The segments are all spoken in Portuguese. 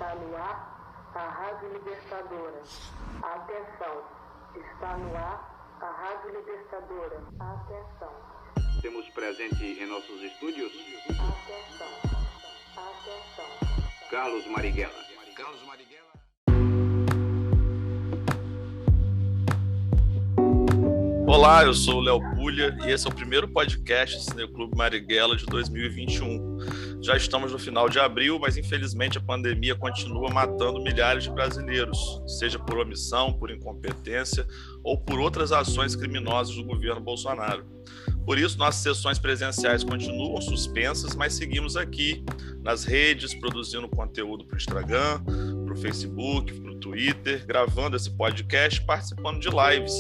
Está no ar a Rádio Libertadora. Atenção, está no ar a Rádio Libertadora. Atenção. Temos presente em nossos estúdios. Atenção, atenção. Carlos Marighella. Olá, eu sou o Léo Pulha e esse é o primeiro podcast do Cineclube Marighella de 2021. Já estamos no final de abril, mas infelizmente a pandemia continua matando milhares de brasileiros, seja por omissão, por incompetência ou por outras ações criminosas do governo Bolsonaro. Por isso, nossas sessões presenciais continuam suspensas, mas seguimos aqui nas redes, produzindo conteúdo para o Instagram, para o Facebook, para o Twitter, gravando esse podcast, participando de lives.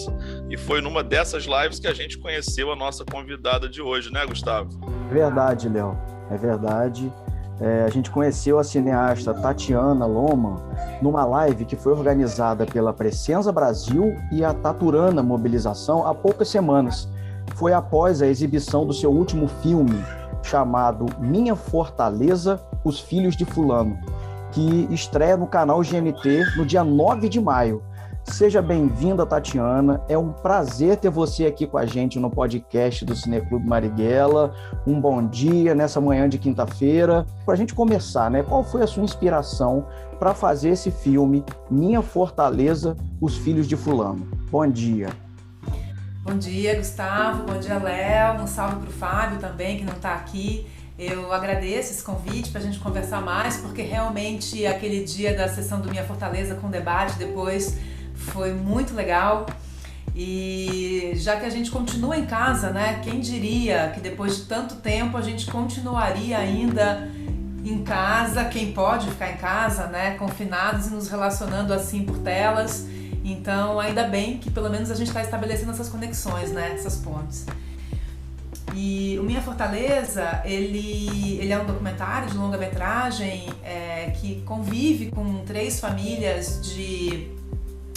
E foi numa dessas lives que a gente conheceu a nossa convidada de hoje, né, Gustavo? Verdade, Léo, é verdade. A gente conheceu a cineasta Tatiana Loma numa live que foi organizada pela Presença Brasil e a Taturana Mobilização há poucas semanas. Foi após a exibição do seu último filme, chamado Minha Fortaleza, Os Filhos de Fulano, que estreia no canal GNT no dia 9 de maio. Seja bem-vinda, Tatiana. É um prazer ter você aqui com a gente no podcast do Cineclube Marighella. Um bom dia nessa manhã de quinta-feira. Para a gente começar, né? Qual foi a sua inspiração para fazer esse filme, Minha Fortaleza, Os Filhos de Fulano? Bom dia. Bom dia, Gustavo. Bom dia, Léo. Um salve para o Fábio também, que não está aqui. Eu agradeço esse convite para a gente conversar mais, porque realmente aquele dia da sessão do Minha Fortaleza com debate depois foi muito legal. E já que a gente continua em casa, né? Quem diria que depois de tanto tempo a gente continuaria ainda em casa, quem pode ficar em casa, né? Confinados e nos relacionando assim por telas. Então, ainda bem que pelo menos a gente está estabelecendo essas conexões, né? Essas pontes. E o Minha Fortaleza, ele é um documentário de longa-metragem que convive com 3 famílias de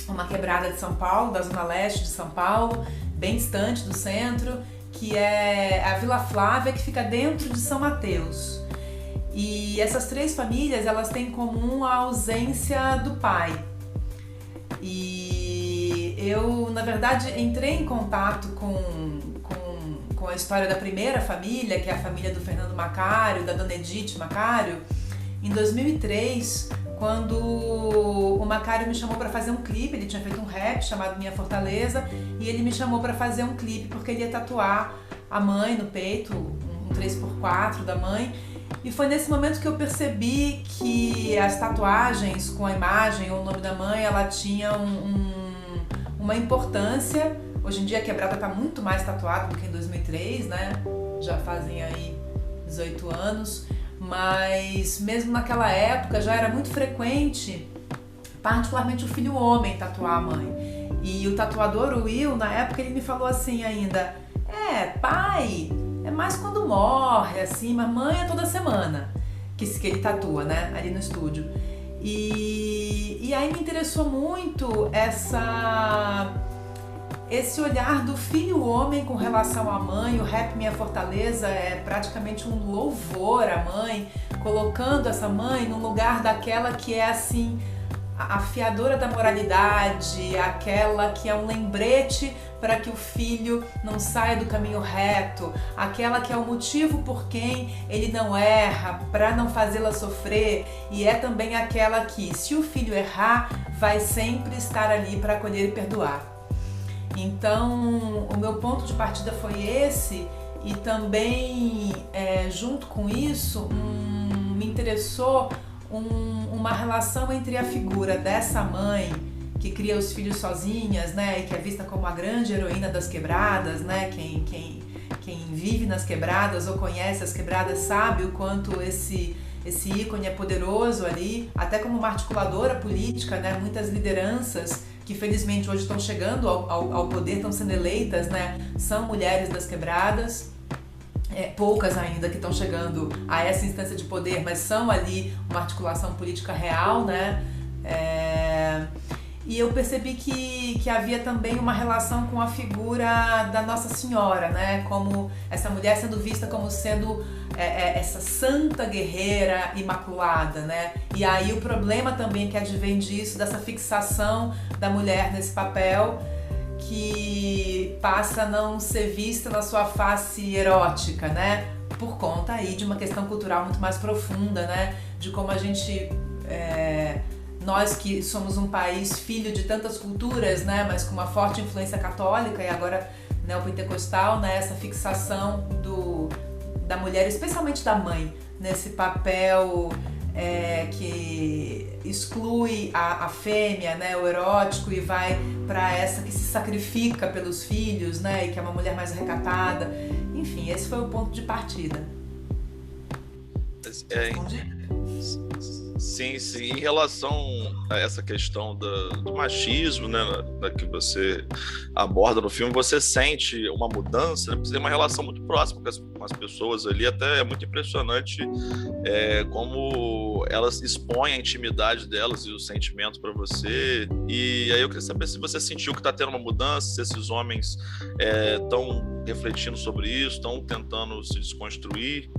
uma quebrada de São Paulo, da zona leste de São Paulo, bem distante do centro, que é a Vila Flávia, que fica dentro de São Mateus. E essas 3 famílias, elas têm em comum a ausência do pai. E eu, na verdade, entrei em contato com a história da primeira família, que é a família do Fernando Macário, da dona Edith Macário, em 2003, quando o Macário me chamou para fazer um clipe. Ele tinha feito um rap chamado Minha Fortaleza, e ele me chamou para fazer um clipe porque ele ia tatuar a mãe no peito, um 3x4 da mãe. E foi nesse momento que eu percebi que as tatuagens com a imagem ou o nome da mãe, ela tinha uma importância. Hoje em dia a quebrada está muito mais tatuada do que em 2003, né? Já fazem aí 18 anos. Mas mesmo naquela época já era muito frequente, particularmente o filho homem tatuar a mãe. E o tatuador, o Will, na época ele me falou assim ainda: pai é mais quando morre, assim, mas mãe é toda semana que ele tatua, né, ali no estúdio. E aí me interessou muito esse olhar do filho homem com relação à mãe. O rap Minha Fortaleza é praticamente um louvor à mãe, colocando essa mãe no lugar daquela que é assim, a fiadora da moralidade, aquela que é um lembrete para que o filho não saia do caminho reto, aquela que é o motivo por quem ele não erra, para não fazê-la sofrer, e é também aquela que, se o filho errar, vai sempre estar ali para acolher e perdoar. Então, o meu ponto de partida foi esse, e também, junto com isso, me interessou uma relação entre a figura dessa mãe que cria os filhos sozinhas, né, e que é vista como a grande heroína das quebradas, né, quem vive nas quebradas ou conhece as quebradas sabe o quanto esse ícone é poderoso ali, até como uma articuladora política, né, muitas lideranças que felizmente hoje estão chegando ao poder, estão sendo eleitas, né, são mulheres das quebradas. Poucas ainda que estão chegando a essa instância de poder, mas são ali uma articulação política real, né? E eu percebi que havia também uma relação com a figura da Nossa Senhora, né? Como essa mulher sendo vista como sendo essa santa guerreira imaculada, né? E aí o problema também que advém disso, dessa fixação da mulher nesse papel, que passa a não ser vista na sua face erótica, né? Por conta aí de uma questão cultural muito mais profunda, né? De como a gente, nós que somos um país filho de tantas culturas, né? Mas com uma forte influência católica e agora neopentecostal, né? Essa fixação da mulher, especialmente da mãe, nesse papel que exclui a fêmea, né, o erótico, e vai para essa que se sacrifica pelos filhos, né, e que é uma mulher mais recatada. Enfim, esse foi o ponto de partida. Sim. Em relação a essa questão do machismo, né, que você aborda no filme, você sente uma mudança, né? Você tem uma relação muito próxima com as pessoas ali, até é muito impressionante como elas expõem a intimidade delas e os sentimentos para você. E aí eu queria saber se você sentiu que está tendo uma mudança, se esses homens estão refletindo sobre isso, estão tentando se desconstruir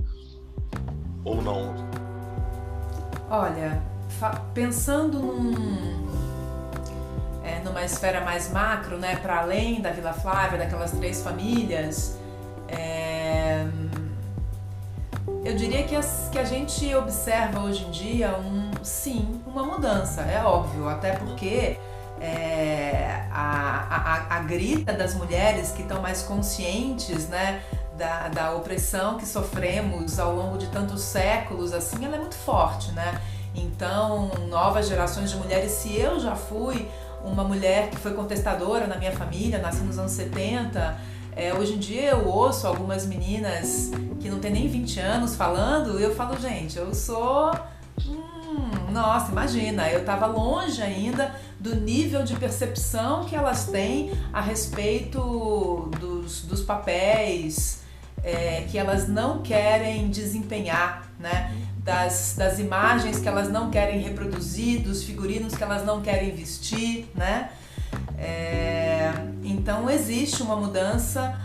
ou não. Olha, pensando numa esfera mais macro, né, para além da Vila Flávia, daquelas 3 famílias, eu diria que a gente observa hoje em dia, uma mudança, é óbvio, até porque a grita das mulheres que estão mais conscientes, né, da opressão que sofremos ao longo de tantos séculos, assim, ela é muito forte, né? Então, novas gerações de mulheres, se eu já fui uma mulher que foi contestadora na minha família, nasci nos anos 70, hoje em dia eu ouço algumas meninas que não tem nem 20 anos falando, e eu falo, gente, eu sou... nossa, imagina, eu estava longe ainda do nível de percepção que elas têm a respeito dos papéis que elas não querem desempenhar, né? Das imagens que elas não querem reproduzir, dos figurinos que elas não querem vestir, né? Então existe uma mudança,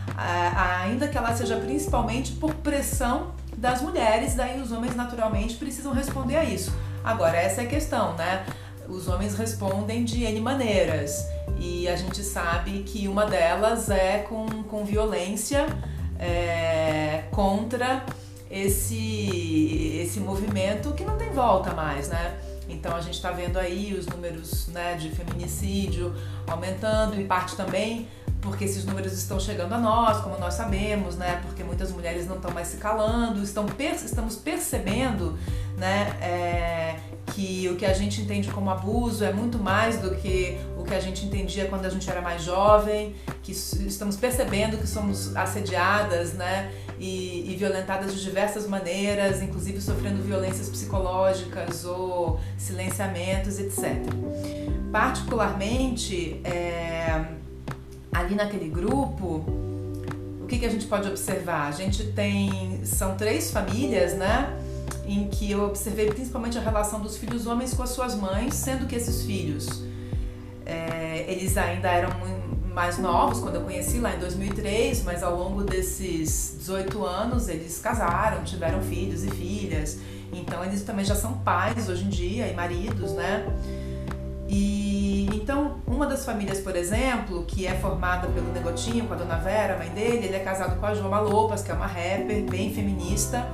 ainda que ela seja principalmente por pressão das mulheres, daí os homens naturalmente precisam responder a isso. Agora, essa é a questão, né? Os homens respondem de N maneiras, e a gente sabe que uma delas é com violência contra esse movimento que não tem volta mais, né? Então a gente está vendo aí os números, né, de feminicídio aumentando, em parte também porque esses números estão chegando a nós, como nós sabemos, né? Porque muitas mulheres não estão mais se calando, estamos percebendo, né, que o que a gente entende como abuso é muito mais do que o que a gente entendia quando a gente era mais jovem, que estamos percebendo que somos assediadas, né, e violentadas de diversas maneiras, inclusive sofrendo violências psicológicas ou silenciamentos, etc. Particularmente, ali naquele grupo, o que a gente pode observar? A gente são 3 famílias, né, em que eu observei principalmente a relação dos filhos homens com as suas mães, sendo que esses filhos, eles ainda eram mais novos quando eu conheci lá em 2003, mas ao longo desses 18 anos eles casaram, tiveram filhos e filhas, então eles também já são pais hoje em dia e maridos, né? E então uma das famílias, por exemplo, que é formada pelo Negotinho, com a Dona Vera, a mãe dele, ele é casado com a Joa Malopas, que é uma rapper bem feminista,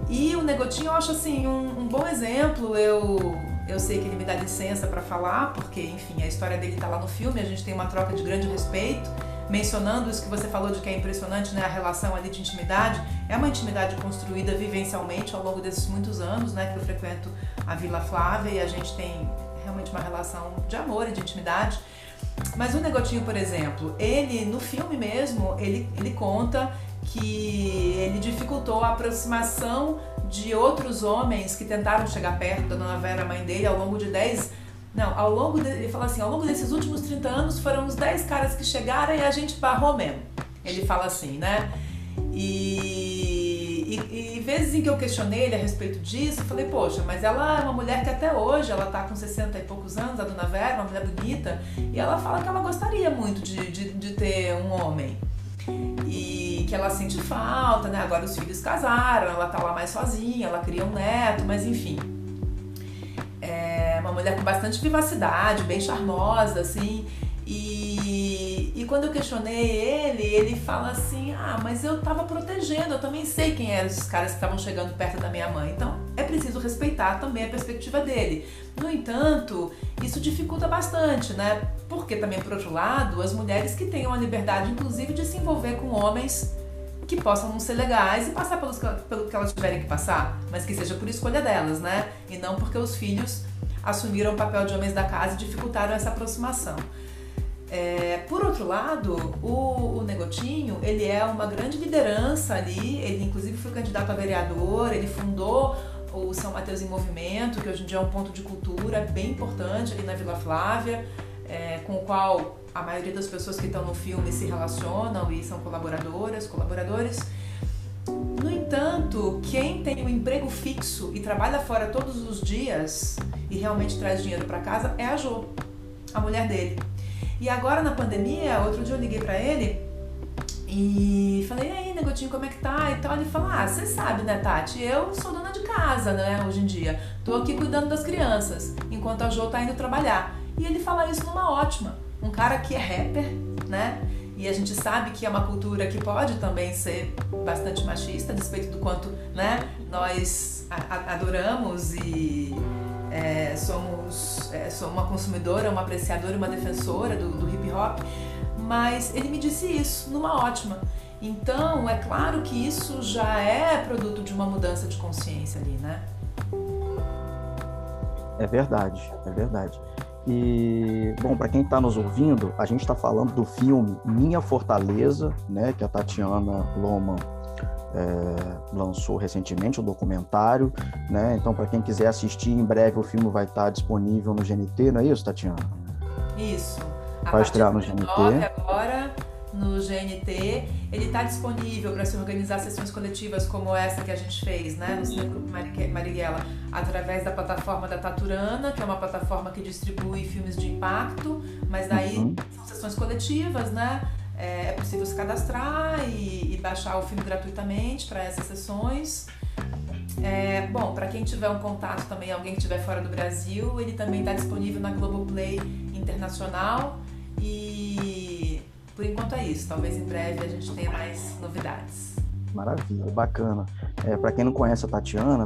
e o Negotinho eu acho assim um bom exemplo. Eu sei que ele me dá licença para falar, porque, enfim, a história dele tá lá no filme, a gente tem uma troca de grande respeito, mencionando isso que você falou de que é impressionante, né, a relação ali de intimidade. É uma intimidade construída vivencialmente ao longo desses muitos anos, né, que eu frequento a Vila Flávia, e a gente tem realmente uma relação de amor e de intimidade. Mas o Negotinho, por exemplo, ele, no filme mesmo, ele conta que ele dificultou a aproximação de outros homens que tentaram chegar perto da Dona Vera, mãe dele, ao longo de ele fala assim, ao longo desses últimos 30 anos foram uns 10 caras que chegaram e a gente barrou mesmo. Ele fala assim, né? E vezes em que eu questionei ele a respeito disso, eu falei, poxa, mas ela é uma mulher que até hoje, ela tá com 60 e poucos anos, a Dona Vera, uma mulher bonita, e ela fala que ela gostaria muito de ter um homem. e que ela sente falta, né? Agora os filhos casaram, ela tá lá mais sozinha, ela cria um neto, mas enfim. É uma mulher com bastante vivacidade, bem charmosa, assim. E quando eu questionei ele fala assim, mas eu tava protegendo, eu também sei quem eram esses caras que estavam chegando perto da minha mãe, então é preciso respeitar também a perspectiva dele. No entanto, isso dificulta bastante, né? Porque também, por outro lado, as mulheres que tenham a liberdade, inclusive, de se envolver com homens que possam não ser legais e passar pelo que elas tiverem que passar, mas que seja por escolha delas, né? E não porque os filhos assumiram o papel de homens da casa e dificultaram essa aproximação. Por outro lado, o Negotinho, ele é uma grande liderança ali, ele inclusive foi candidato a vereador, ele fundou o São Mateus em Movimento, que hoje em dia é um ponto de cultura bem importante ali na Vila Flávia, com o qual a maioria das pessoas que estão no filme se relacionam e são colaboradores. No entanto, quem tem um emprego fixo e trabalha fora todos os dias e realmente traz dinheiro para casa é a Jo, a mulher dele. E agora na pandemia, outro dia eu liguei pra ele e falei, e aí, Negotinho, como é que tá? E tal. Ele falou, você sabe, né, Tati? Eu sou dona de casa, né, hoje em dia. Tô aqui cuidando das crianças, enquanto a Jo tá indo trabalhar. E ele fala isso numa ótima. Um cara que é rapper, né? E a gente sabe que é uma cultura que pode também ser bastante machista, a despeito do quanto, né, nós adoramos e... sou uma consumidora, uma apreciadora, uma defensora do hip hop, mas ele me disse isso numa ótima. Então, é claro que isso já é produto de uma mudança de consciência ali, né? É verdade. E, bom, para quem está nos ouvindo, a gente está falando do filme Minha Fortaleza, né, que a Tatiana Lohmann lançou recentemente, um documentário, né? Então, para quem quiser assistir, em breve o filme vai estar disponível no GNT, não é isso, Tatiana? Isso. Vai estrear no GNT. Agora, no GNT, ele está disponível para se organizar sessões coletivas como essa que a gente fez, né, no Cineclube Marighella, através da plataforma da Taturana, que é uma plataforma que distribui filmes de impacto, mas daí são sessões coletivas, né? É possível se cadastrar e baixar o filme gratuitamente para essas sessões. Bom, para quem tiver um contato também, alguém que estiver fora do Brasil, ele também está disponível na Globoplay Internacional e por enquanto é isso. Talvez em breve a gente tenha mais novidades. Maravilha, bacana. Para quem não conhece a Tatiana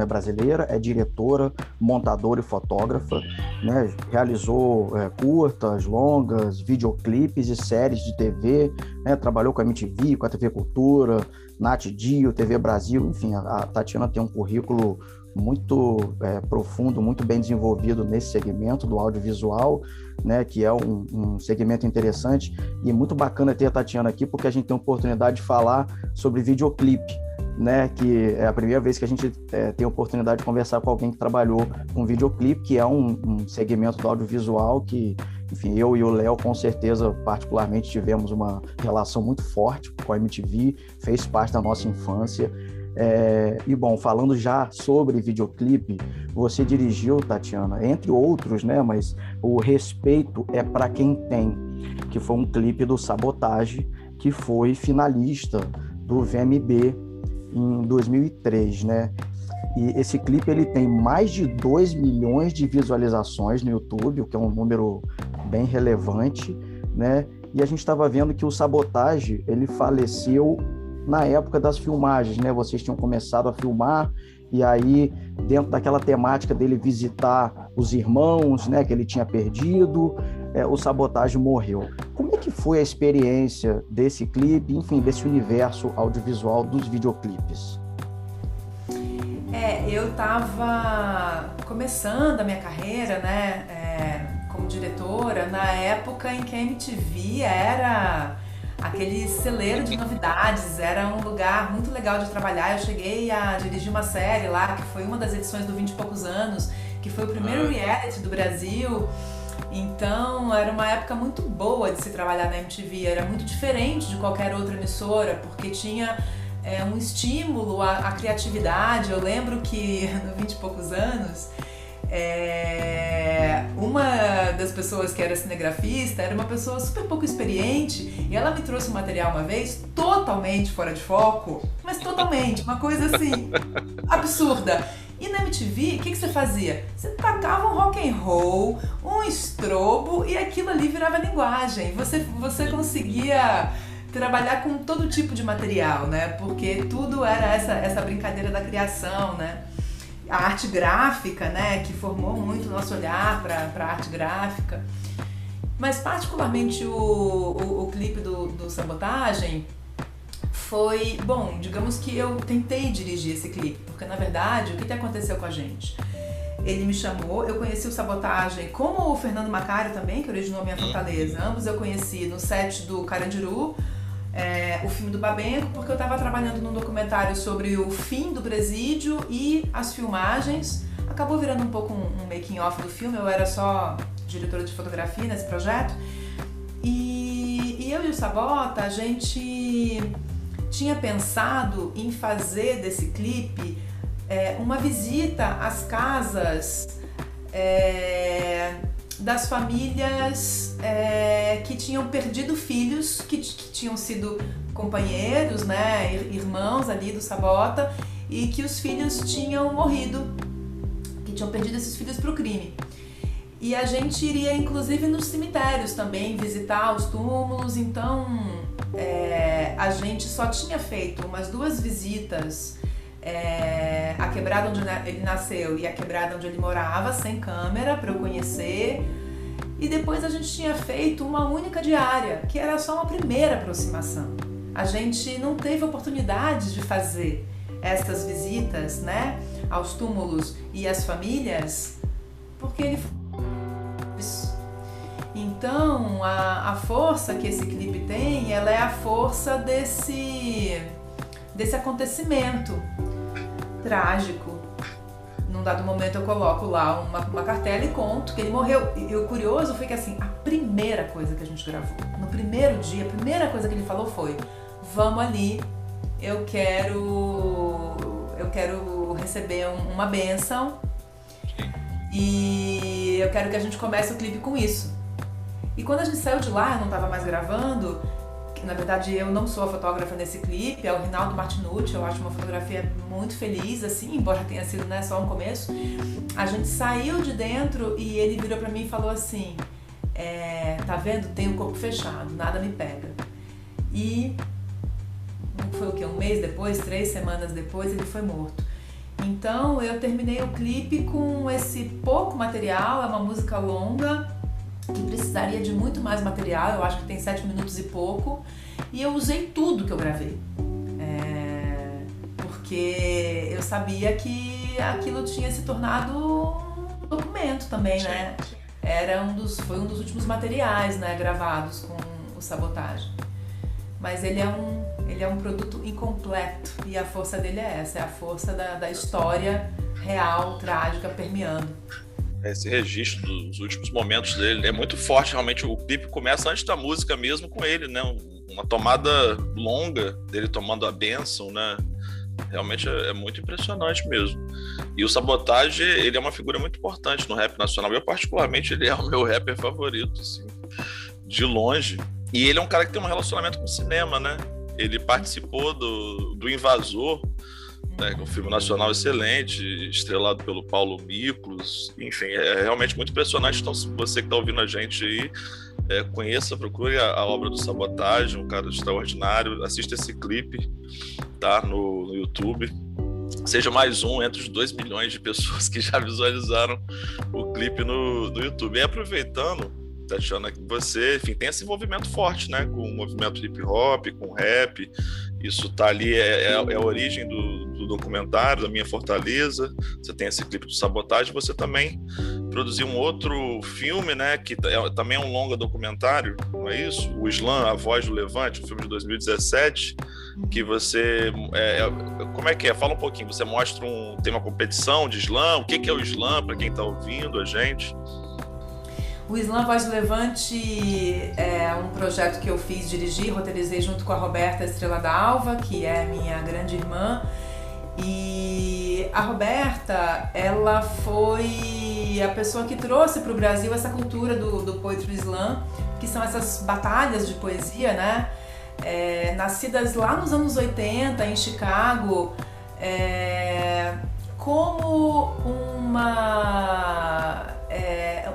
é brasileira, é diretora, montadora e fotógrafa, né? Realizou curtas, longas, videoclipes e séries de TV, né? Trabalhou com a MTV, com a TV Cultura, Nat Dio, TV Brasil, enfim, a Tatiana tem um currículo muito profundo, muito bem desenvolvido nesse segmento do audiovisual, né, que é um segmento interessante e muito bacana ter a Tatiana aqui, porque a gente tem a oportunidade de falar sobre videoclipe, né, que é a primeira vez que a gente tem a oportunidade de conversar com alguém que trabalhou com videoclipe, que é um segmento do audiovisual que, enfim, eu e o Léo, com certeza, particularmente, tivemos uma relação muito forte com a MTV, fez parte da nossa infância. E bom, falando já sobre videoclipe, você dirigiu, Tatiana, entre outros, né? Mas o Respeito é Pra Quem Tem, que foi um clipe do Sabotage, que foi finalista do VMB em 2003, né? E esse clipe ele tem mais de 2 milhões de visualizações no YouTube, o que é um número bem relevante, né? E a gente estava vendo que o Sabotage, ele faleceu na época das filmagens, né? Vocês tinham começado a filmar e aí, dentro daquela temática dele visitar os irmãos, né, que ele tinha perdido, o Sabotage morreu. Como é que foi a experiência desse clipe, enfim, desse universo audiovisual dos videoclipes? Eu estava começando a minha carreira, né, como diretora, na época em que a MTV era aquele celeiro de novidades, era um lugar muito legal de trabalhar. Eu cheguei a dirigir uma série lá, que foi uma das edições do 20 e poucos anos, que foi o primeiro reality do Brasil. Então, era uma época muito boa de se trabalhar na MTV, era muito diferente de qualquer outra emissora, porque tinha um estímulo à criatividade. Eu lembro que no 20 e poucos anos, uma das pessoas que era cinegrafista era uma pessoa super pouco experiente, e ela me trouxe um material uma vez totalmente fora de foco, mas totalmente, uma coisa assim, absurda. E na MTV, o que você fazia? Você tacava um rock and roll, um estrobo, e aquilo ali virava linguagem. Você conseguia trabalhar com todo tipo de material, né? Porque tudo era essa brincadeira da criação, né? A arte gráfica, né? Que formou muito o nosso olhar para a arte gráfica. Mas particularmente o clipe do Sabotagem foi, bom, digamos que eu tentei dirigir esse clipe, porque na verdade, o que aconteceu com a gente? Ele me chamou, eu conheci o Sabotagem, como o Fernando Macário também, que originou a Minha Fortaleza. Ambos eu conheci no set do Carandiru, o filme do Babenco, porque eu estava trabalhando num documentário sobre o fim do presídio e as filmagens. Acabou virando um pouco um making off do filme, eu era só diretora de fotografia nesse projeto. E eu e o Sabota, a gente tinha pensado em fazer desse clipe uma visita às casas das famílias que tinham perdido filhos, que tinham sido companheiros, né, irmãos ali do Sabota, e que os filhos tinham morrido, que tinham perdido esses filhos para o crime. E a gente iria inclusive nos cemitérios também visitar os túmulos, então a gente só tinha feito umas 2 visitas, a quebrada onde ele nasceu e a quebrada onde ele morava, sem câmera, para eu conhecer. E depois a gente tinha feito uma única diária, que era só uma primeira aproximação. A gente não teve oportunidade de fazer essas visitas, né, aos túmulos e às famílias, porque ele Então, a força que esse clipe tem, ela é a força desse acontecimento trágico. Num dado momento eu coloco lá uma cartela e conto que ele morreu. E o curioso foi que assim, a primeira coisa que a gente gravou, no primeiro dia, a primeira coisa que ele falou foi: vamos ali, eu quero receber uma bênção e eu quero que a gente comece o clipe com isso. E quando a gente saiu de lá, eu não estava mais gravando, que na verdade eu não sou a fotógrafa nesse clipe, é o Rinaldo Martinucci, eu acho uma fotografia muito feliz, assim, embora tenha sido, né, só um começo. A gente saiu de dentro e ele virou pra mim e falou assim: tá vendo? Tem o corpo fechado, nada me pega. E foi o quê? Um mês depois, 3 semanas depois, ele foi morto. Então eu terminei o clipe com esse pouco material, é uma música longa, que precisaria de muito mais material, eu acho que tem 7 minutos e pouco, e eu usei tudo que eu gravei, porque eu sabia que aquilo tinha se tornado um documento também, né? Foi um dos últimos materiais, né, gravados com o Sabotagem. Mas ele é um produto incompleto, e a força dele é essa, é a força da história real, trágica, permeando. Esse registro dos últimos momentos dele é muito forte, realmente. O clipe começa antes da música mesmo com ele, né? Uma tomada longa dele tomando a bênção, né? Realmente é muito impressionante mesmo. E o Sabotagem, ele é uma figura muito importante no rap nacional. Eu, particularmente, ele é o meu rapper favorito, assim, de longe. E ele é um cara que tem um relacionamento com o cinema, né? Ele participou do Invasor, né, um filme nacional excelente, estrelado pelo Paulo Miklos. Enfim, é realmente muito impressionante. Então, se você que está ouvindo a gente aí, conheça, procure a obra do Sabotagem, um cara extraordinário. Assista esse clipe, tá, no YouTube. Seja mais um entre os 2 milhões de pessoas que já visualizaram o clipe no YouTube. E aproveitando, Tatiana, que você, enfim, tem esse envolvimento forte, né, com o movimento hip hop, com rap. Isso tá ali, é a origem do documentário da Minha Fortaleza. Você tem esse clipe do Sabotagem. Você também produziu um outro filme, né, que também é um longa documentário, não é isso? O Islã, A Voz do Levante, um filme de 2017, que você... como é que é? Fala um pouquinho. Você mostra tem uma competição de Islã. O que é o Islã, para quem está ouvindo a gente? O Islã Voz do Levante é um projeto que eu fiz, dirigi, roteirizei junto com a Roberta Estrela da Alva, que é minha grande irmã. E a Roberta, ela foi e a pessoa que trouxe para o Brasil essa cultura do Poetry Slam, que são essas batalhas de poesia, né? Nascidas lá nos anos 80 em Chicago, como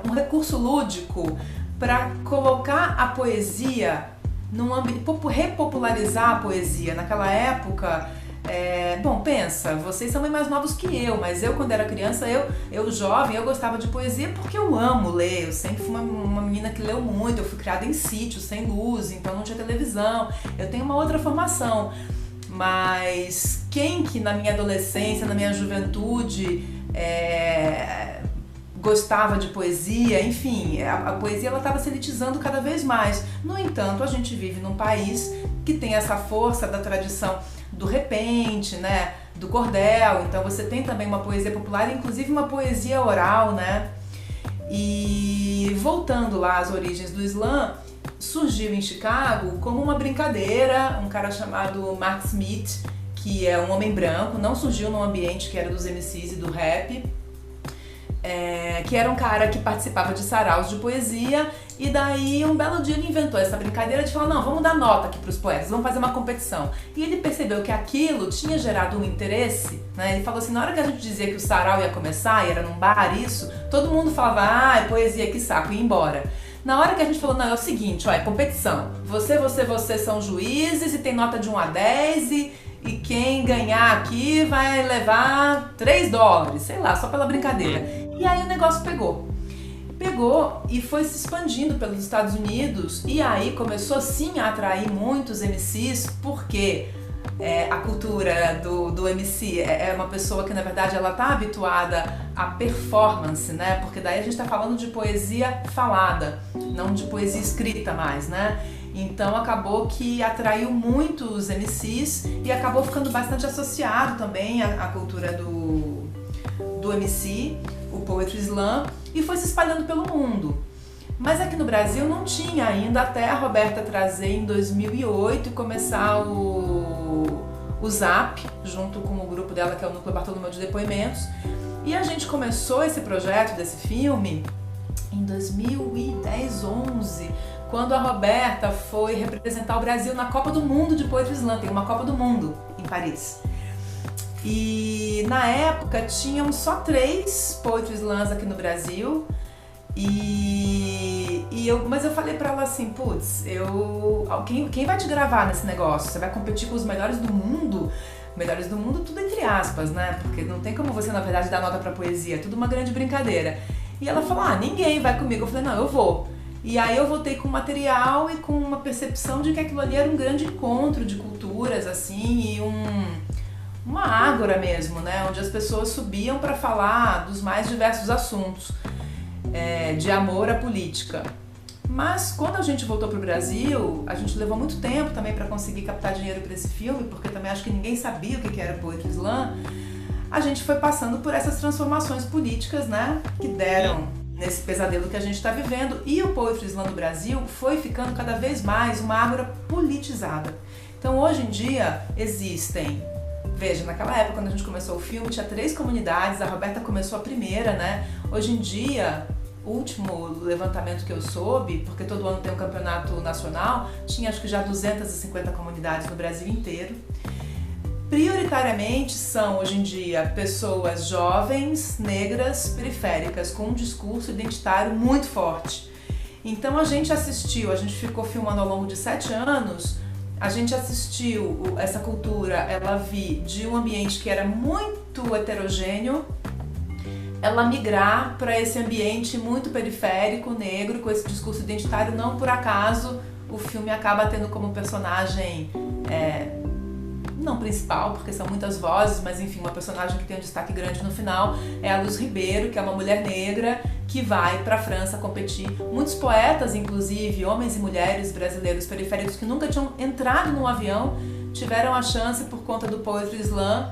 um recurso lúdico para colocar a poesia num ambiente, repopularizar a poesia. Naquela época, bom, pensa, vocês são bem mais novos que eu, mas eu quando era criança, eu jovem, eu gostava de poesia porque eu amo ler, eu sempre fui uma menina que leu muito, eu fui criada em sítio, sem luz, então não tinha televisão, eu tenho uma outra formação, mas quem que na minha adolescência, na minha juventude, gostava de poesia, enfim, a poesia ela estava se elitizando cada vez mais. No entanto, a gente vive num país que tem essa força da tradição do repente, né, do cordel, então você tem também uma poesia popular, inclusive uma poesia oral, né, e voltando lá às origens do slam, surgiu em Chicago como uma brincadeira, um cara chamado Mark Smith, que é um homem branco, não surgiu num ambiente que era dos MCs e do rap, que era um cara que participava de saraus de poesia, e daí um belo dia ele inventou essa brincadeira de falar, não, vamos dar nota aqui para os poetas, vamos fazer uma competição. E ele percebeu que aquilo tinha gerado um interesse, né? Ele falou assim, na hora que a gente dizia que o sarau ia começar, e era num bar isso, todo mundo falava, é poesia, que saco, e ia embora. Na hora que a gente falou, não, é o seguinte, ó, é competição, você são juízes e tem nota de 1 a 10 e quem ganhar aqui vai levar $3, sei lá, só pela brincadeira. E aí o negócio pegou e foi se expandindo pelos Estados Unidos, e aí começou sim a atrair muitos MCs, porque a cultura do MC é uma pessoa que na verdade ela tá habituada à performance, né? Porque daí a gente tá falando de poesia falada, não de poesia escrita mais, né? Então acabou que atraiu muitos MCs e acabou ficando bastante associado também à cultura do MC, o Poetry Slam, e foi se espalhando pelo mundo. Mas aqui no Brasil não tinha ainda, até a Roberta trazer em 2008 e começar o ZAP, junto com o grupo dela, que é o Núcleo Bartolomeu de Depoimentos. E a gente começou esse projeto desse filme em 2010, 11, quando a Roberta foi representar o Brasil na Copa do Mundo de Poetry Slam. Tem uma Copa do Mundo em Paris. E na época tinham só 3 Poetry Slams aqui no Brasil. Mas eu falei pra ela assim, putz, quem vai te gravar nesse negócio? Você vai competir com os melhores do mundo? Melhores do mundo tudo entre aspas, né? Porque não tem como você, na verdade, dar nota pra poesia, é tudo uma grande brincadeira. E ela falou, ninguém vai comigo. Eu falei, não, eu vou. E aí eu voltei com material e com uma percepção de que aquilo ali era um grande encontro de culturas, assim, e uma ágora mesmo, né? Onde as pessoas subiam para falar dos mais diversos assuntos, de amor à política. Mas quando a gente voltou para o Brasil, a gente levou muito tempo também para conseguir captar dinheiro para esse filme, porque também acho que ninguém sabia o que era Poetry Slam. A gente foi passando por essas transformações políticas, né? Que deram nesse pesadelo que a gente está vivendo, e o Poetry Slam no Brasil foi ficando cada vez mais uma ágora politizada. Então hoje em dia existem, veja, naquela época quando a gente começou o filme tinha 3 comunidades, a Roberta começou a primeira, né? Hoje em dia, o último levantamento que eu soube, porque todo ano tem um campeonato nacional, tinha acho que já 250 comunidades no Brasil inteiro. Prioritariamente são, hoje em dia, pessoas jovens, negras, periféricas, com um discurso identitário muito forte. Então a gente ficou filmando ao longo de 7 anos, a gente assistiu essa cultura, ela vi de um ambiente que era muito heterogêneo, ela migrar para esse ambiente muito periférico, negro, com esse discurso identitário. Não por acaso o filme acaba tendo como personagem, não principal, porque são muitas vozes, mas enfim, uma personagem que tem um destaque grande no final é a Luz Ribeiro, que é uma mulher negra que vai para a França competir. Muitos poetas, inclusive, homens e mulheres brasileiros periféricos que nunca tinham entrado num avião, tiveram a chance por conta do Poetry Slam,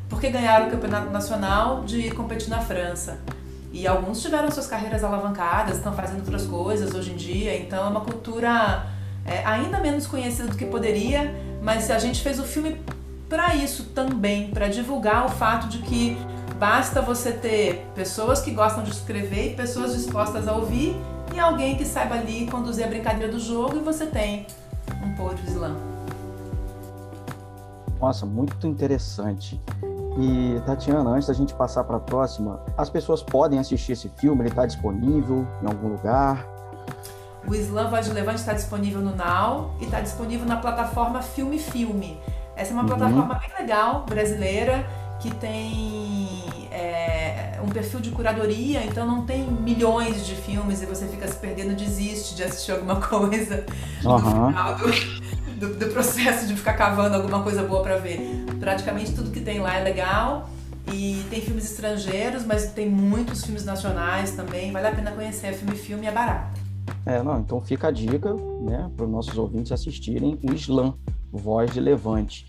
porque ganharam o campeonato nacional, de competir na França. E alguns tiveram suas carreiras alavancadas, estão fazendo outras coisas hoje em dia, então é uma cultura ainda menos conhecida do que poderia, mas a gente fez o filme para isso também, para divulgar o fato de que Basta você ter pessoas que gostam de escrever e pessoas dispostas a ouvir e alguém que saiba ali conduzir a brincadeira do jogo e você tem um Poetry Slam. Nossa, muito interessante. E, Tatiana, antes da gente passar para a próxima, as pessoas podem assistir esse filme? Ele está disponível em algum lugar? O Slam Voz de Levante está disponível no Now e está disponível na plataforma Filme Filme. Essa é uma plataforma bem legal, brasileira, que tem um perfil de curadoria, então não tem milhões de filmes e você fica se perdendo, desiste de assistir alguma coisa no final do processo de ficar cavando alguma coisa boa para ver. Praticamente tudo que tem lá é legal e tem filmes estrangeiros, mas tem muitos filmes nacionais também. Vale a pena conhecer, Filme Filme é barato. Então fica a dica, né, para os nossos ouvintes assistirem o Slam, Voz de Levante.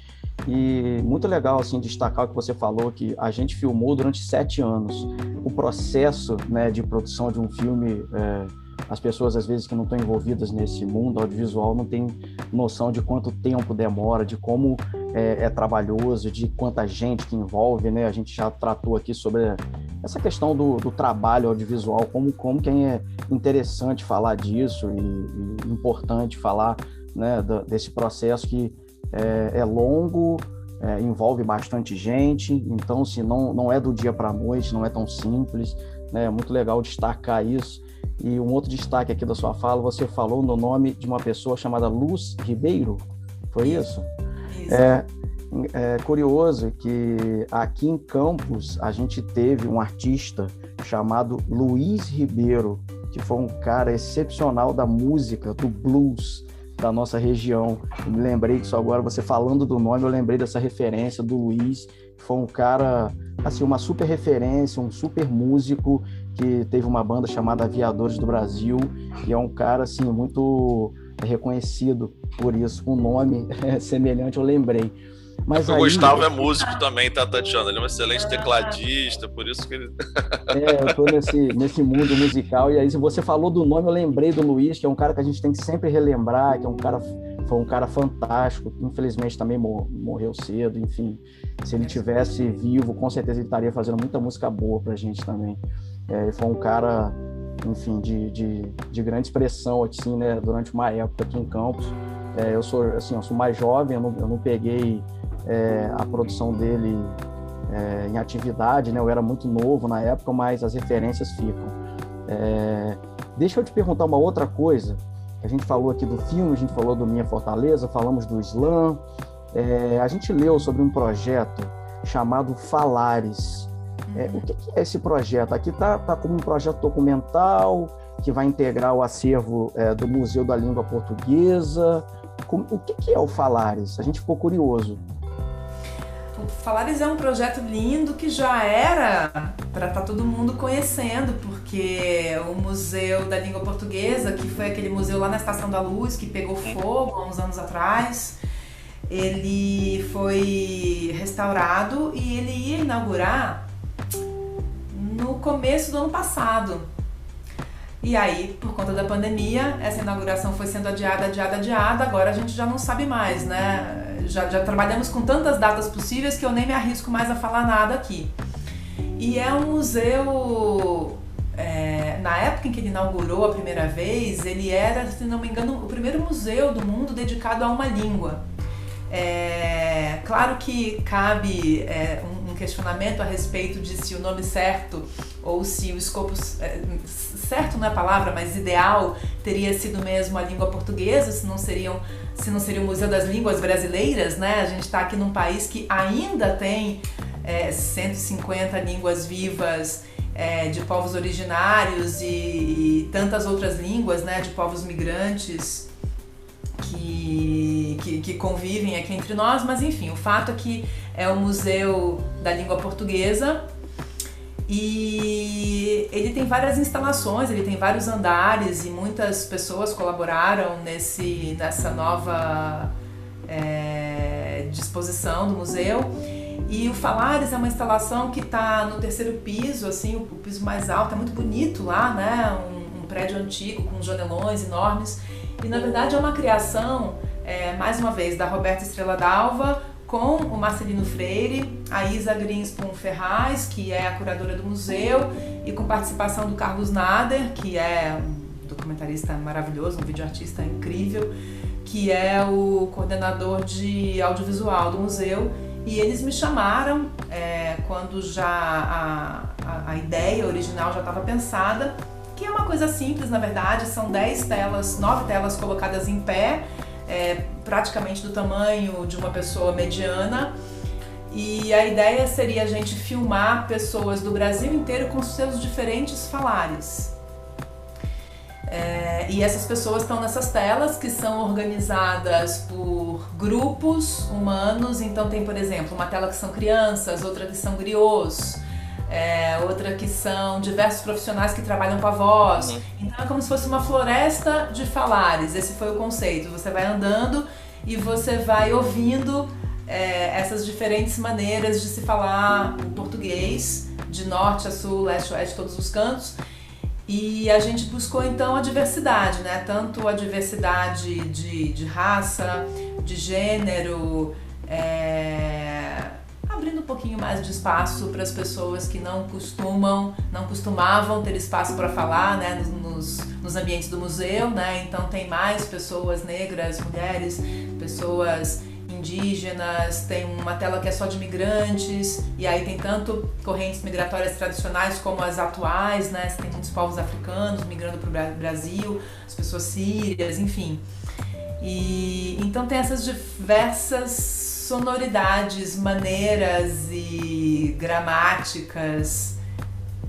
E muito legal, assim, destacar o que você falou, que a gente filmou durante 7 anos. O processo, né, de produção de um filme, as pessoas, às vezes, que não estão envolvidas nesse mundo audiovisual não têm noção de quanto tempo demora, de como é trabalhoso, de quanta gente que envolve, né? A gente já tratou aqui sobre essa questão do trabalho audiovisual, como que é interessante falar disso e importante falar, né, desse processo que é longo, envolve bastante gente, então se não é do dia para a noite, não é tão simples, né? É muito legal destacar isso. E um outro destaque aqui da sua fala, você falou no nome de uma pessoa chamada Luz Ribeiro, foi isso? Isso. É curioso que aqui em Campos a gente teve um artista chamado Luiz Ribeiro, que foi um cara excepcional da música, do blues da nossa região. Eu me lembrei disso agora, você falando do nome, eu lembrei dessa referência do Luiz, que foi um cara, assim, uma super referência, um super músico, que teve uma banda chamada Aviadores do Brasil, e é um cara, assim, muito reconhecido por isso, um nome semelhante, eu lembrei. Mas o Gustavo é músico também, tá, Tatiana? Ele é um excelente tecladista, por isso que ele... eu tô nesse mundo musical, e aí se você falou do nome, eu lembrei do Luiz, que é um cara que a gente tem que sempre relembrar, que foi um cara fantástico, infelizmente também morreu cedo, enfim, se ele tivesse vivo, com certeza ele estaria fazendo muita música boa pra gente também. Foi um cara, enfim, de grande expressão, assim, né, durante uma época aqui em Campos. Eu sou mais jovem, eu não peguei a produção dele em atividade, né? Eu era muito novo na época, mas as referências ficam. Deixa eu te perguntar uma outra coisa. A gente falou aqui do filme, a gente falou do Minha Fortaleza, falamos do Slam. A gente leu sobre um projeto chamado Falares. O que é esse projeto? Aqui tá como um projeto documental que vai integrar o acervo do Museu da Língua Portuguesa. O que é o Falares? A gente ficou curioso. O Falares é um projeto lindo que já era para estar todo mundo conhecendo, porque o Museu da Língua Portuguesa, que foi aquele museu lá na Estação da Luz, que pegou fogo há uns anos atrás, ele foi restaurado e ele ia inaugurar no começo do ano passado. E aí, por conta da pandemia, essa inauguração foi sendo adiada, agora a gente já não sabe mais, né? Já trabalhamos com tantas datas possíveis que eu nem me arrisco mais a falar nada aqui. E é um museu, na época em que ele inaugurou a primeira vez, ele era, se não me engano, o primeiro museu do mundo dedicado a uma língua. Claro que cabe um questionamento a respeito de se o nome certo ou se o escopo certo não é a palavra, mas ideal teria sido mesmo a língua portuguesa, se não seria o Museu das Línguas Brasileiras, né? A gente está aqui num país que ainda tem 150 línguas vivas de povos originários e tantas outras línguas, né, de povos migrantes que convivem aqui entre nós, mas enfim, o fato é que é o Museu da Língua Portuguesa e ele tem várias instalações, ele tem vários andares e muitas pessoas colaboraram nessa nova disposição do museu. E o Falares é uma instalação que está no 3º piso, assim, o piso mais alto, é muito bonito lá, né? Um prédio antigo com janelões enormes. E na verdade é uma criação, mais uma vez, da Roberta Estrela Dalva com o Marcelino Freire, a Isa Greenspoon Ferraz, que é a curadora do museu, e com participação do Carlos Nader, que é um documentarista maravilhoso, um videoartista incrível, que é o coordenador de audiovisual do museu. E eles me chamaram quando já a ideia original já estava pensada, que é uma coisa simples, na verdade, são 9 telas colocadas em pé, praticamente do tamanho de uma pessoa mediana, e a ideia seria a gente filmar pessoas do Brasil inteiro com seus diferentes falares. E essas pessoas estão nessas telas, que são organizadas por grupos humanos. Então tem, por exemplo, uma tela que são crianças, outra que são griots, outra que são diversos profissionais que trabalham com a voz. Então é como se fosse uma floresta de falares. Esse foi o conceito. Você vai andando e você vai ouvindo essas diferentes maneiras de se falar o português, de norte a sul, leste a oeste, todos os cantos. E a gente buscou então a diversidade, né? Tanto a diversidade de raça, de gênero, abrindo um pouquinho mais de espaço para as pessoas que não costumavam ter espaço para falar, né? Nos ambientes do museu, né? Então tem mais pessoas negras, mulheres, pessoas indígenas, tem uma tela que é só de migrantes, e aí tem tanto correntes migratórias tradicionais como as atuais, né? Tem muitos povos africanos migrando para o Brasil, as pessoas sírias, enfim. E então tem essas diversas sonoridades, maneiras e gramáticas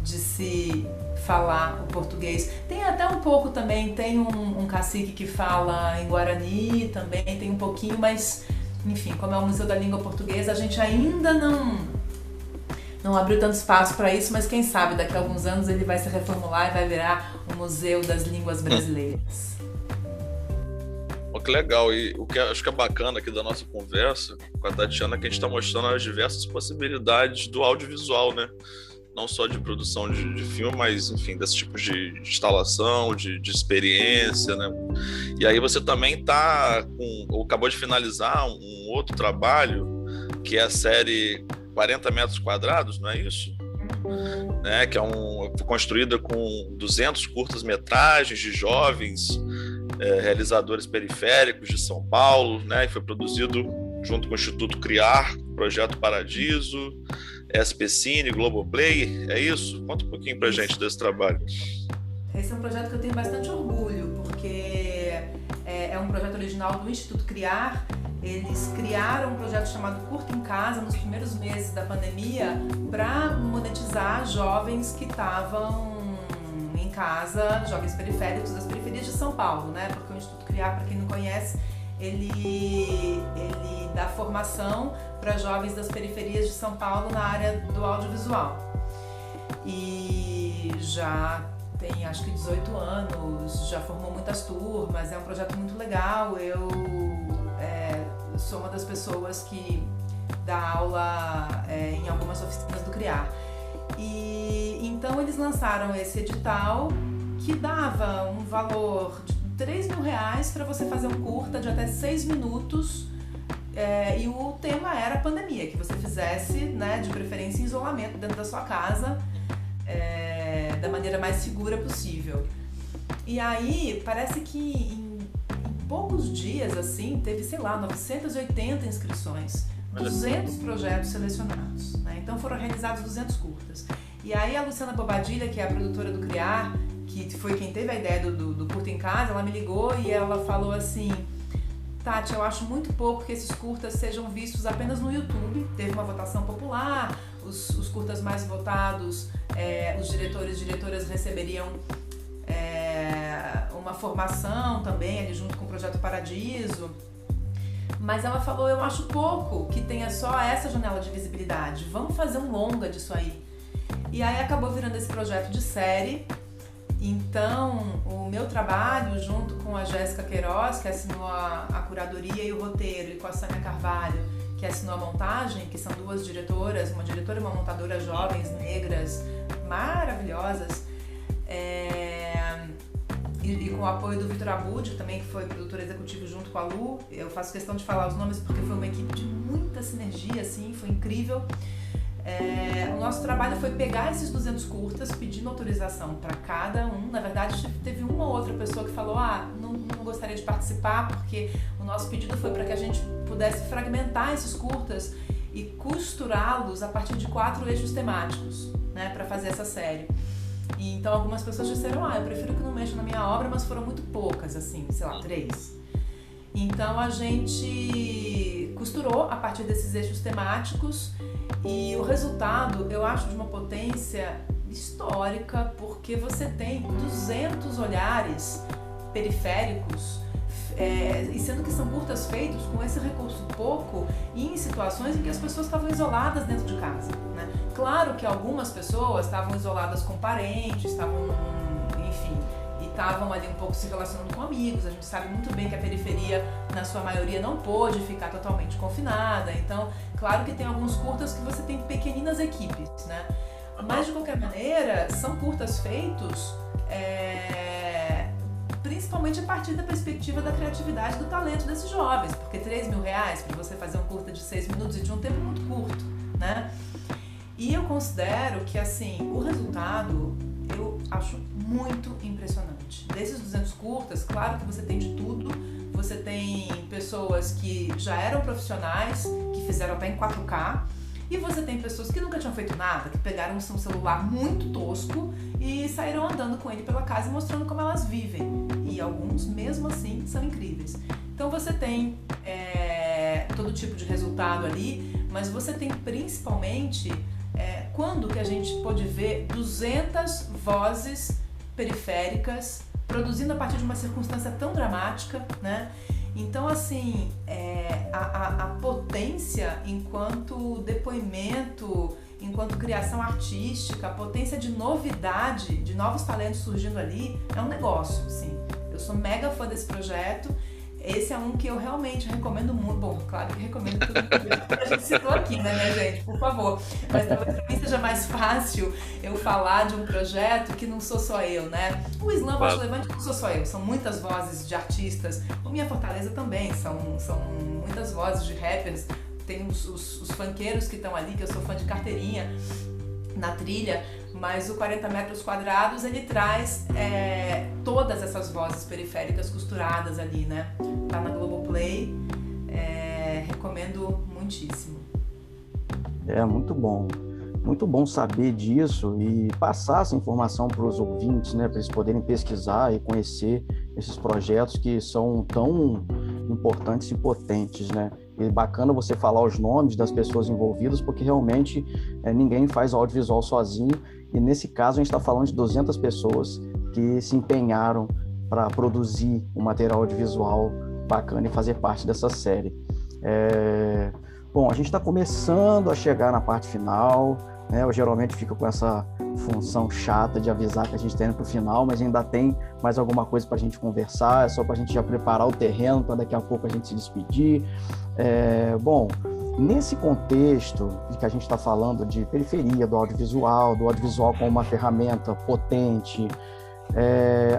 de se falar o português. Tem até um pouco também, tem um cacique que fala em Guarani também, tem um pouquinho, mas enfim, como é o Museu da Língua Portuguesa, a gente ainda não abriu tanto espaço para isso, mas quem sabe daqui a alguns anos ele vai se reformular e vai virar o Museu das Línguas Brasileiras. Que legal, e o que acho que é bacana aqui da nossa conversa com a Tatiana é que a gente está mostrando as diversas possibilidades do audiovisual, né? Não só de produção de filme, mas, enfim, desse tipo de instalação, de experiência, né? E aí você também acabou de finalizar um outro trabalho, que é a série 40 metros quadrados, não é isso? Né? Que foi construída com 200 curtas-metragens de jovens realizadores periféricos de São Paulo, né? E foi produzido junto com o Instituto Criar, Projeto Paradiso, SPCine, Globoplay, é isso? Conta um pouquinho pra gente desse trabalho. Esse é um projeto que eu tenho bastante orgulho, porque é um projeto original do Instituto Criar. Eles criaram um projeto chamado Curta em Casa nos primeiros meses da pandemia para monetizar jovens que estavam em casa, jovens periféricos das periferias de São Paulo, né? Porque o Instituto Criar, para quem não conhece, ele dá formação para jovens das periferias de São Paulo na área do audiovisual. E já tem acho que 18 anos, já formou muitas turmas, é um projeto muito legal. Eu sou uma das pessoas que dá aula em algumas oficinas do Criar. E então eles lançaram esse edital que dava um valor de R$3.000 para você fazer um curta de até 6 minutos, e o tema era a pandemia, que você fizesse, né, de preferência em isolamento dentro da sua casa, da maneira mais segura possível. E aí parece que em poucos dias assim teve, sei lá, 980 inscrições, 200 projetos selecionados, né? Então foram realizados 200 curtas. E aí a Luciana Bobadilha, que é a produtora do Criar, que foi quem teve a ideia do Curta em Casa, ela me ligou e ela falou assim: Tati, eu acho muito pouco que esses curtas sejam vistos apenas no YouTube. Teve uma votação popular, os curtas mais votados, os diretores e diretoras receberiam uma formação também ali junto com o Projeto Paradiso. Mas ela falou: eu acho pouco que tenha só essa janela de visibilidade, vamos fazer um longa disso aí. E aí acabou virando esse projeto de série. Então, o meu trabalho, junto com a Jéssica Queiroz, que assinou a curadoria e o roteiro, e com a Sânia Carvalho, que assinou a montagem, que são duas diretoras, uma diretora e uma montadora jovens, negras, maravilhosas, e com o apoio do Vitor Abud, também que foi produtor executivo junto com a Lu. Eu faço questão de falar os nomes porque foi uma equipe de muita sinergia, assim, foi incrível. O nosso trabalho foi pegar esses 200 curtas, pedindo autorização para cada um. Na verdade, teve uma ou outra pessoa que falou, não gostaria de participar, porque o nosso pedido foi para que a gente pudesse fragmentar esses curtas e costurá-los a partir de 4 eixos temáticos, né, para fazer essa série. E então algumas pessoas disseram, eu prefiro que não mexa na minha obra, mas foram muito poucas, assim, sei lá, 3. Então a gente costurou a partir desses eixos temáticos e o resultado eu acho de uma potência histórica, porque você tem 200 olhares periféricos, e sendo que são curtas feitos com esse recurso pouco e em situações em que as pessoas estavam isoladas dentro de casa, né? Claro que algumas pessoas estavam isoladas com parentes, estavam ali um pouco se relacionando com amigos. A gente sabe muito bem que a periferia, na sua maioria, não pôde ficar totalmente confinada. Então, claro que tem alguns curtas que você tem pequeninas equipes, né? Mas, de qualquer maneira, são curtas feitos principalmente a partir da perspectiva da criatividade e do talento desses jovens, porque R$3.000 para você fazer um curta de 6 minutos e de um tempo muito curto, né? E eu considero que, assim, o resultado eu acho muito impressionante. Desses 200 curtas, claro que você tem de tudo. Você tem pessoas que já eram profissionais, que fizeram até em 4K, e você tem pessoas que nunca tinham feito nada, que pegaram um celular muito tosco e saíram andando com ele pela casa e mostrando como elas vivem. E alguns, mesmo assim, são incríveis. Então você tem todo tipo de resultado ali, mas você tem principalmente quando que a gente pôde ver 200 vozes periféricas produzindo a partir de uma circunstância tão dramática, né? Então, assim, a potência enquanto depoimento, enquanto criação artística, a potência de novidade, de novos talentos surgindo ali, é um negócio, assim. Eu sou mega fã desse projeto. Esse é um que eu realmente recomendo muito. Bom, claro que recomendo tudo que a gente citou aqui, né, minha gente? Por favor. Mas talvez para mim seja mais fácil eu falar de um projeto que não sou só eu, né? O Slam Voz Levante não sou só eu, são muitas vozes de artistas. O Minha Fortaleza também, são muitas vozes de rappers. Tem os funkeiros que estão ali, que eu sou fã de carteirinha na trilha, mas o 40 metros quadrados ele traz todas essas vozes periféricas costuradas ali, né? Tá na Globoplay, recomendo muitíssimo. Muito bom saber disso e passar essa informação para os ouvintes, né? Para eles poderem pesquisar e conhecer esses projetos que são tão importantes e potentes, né? E bacana você falar os nomes das pessoas envolvidas, porque realmente ninguém faz audiovisual sozinho, e nesse caso a gente está falando de 200 pessoas que se empenharam para produzir um material audiovisual bacana e fazer parte dessa série. Bom, a gente está começando a chegar na parte final, né? Eu geralmente fico com essa função chata de avisar que a gente está indo para o final, mas ainda tem mais alguma coisa para a gente conversar, é só para a gente já preparar o terreno para daqui a pouco a gente se despedir. Bom, nesse contexto de que a gente está falando de periferia, do audiovisual como uma ferramenta potente,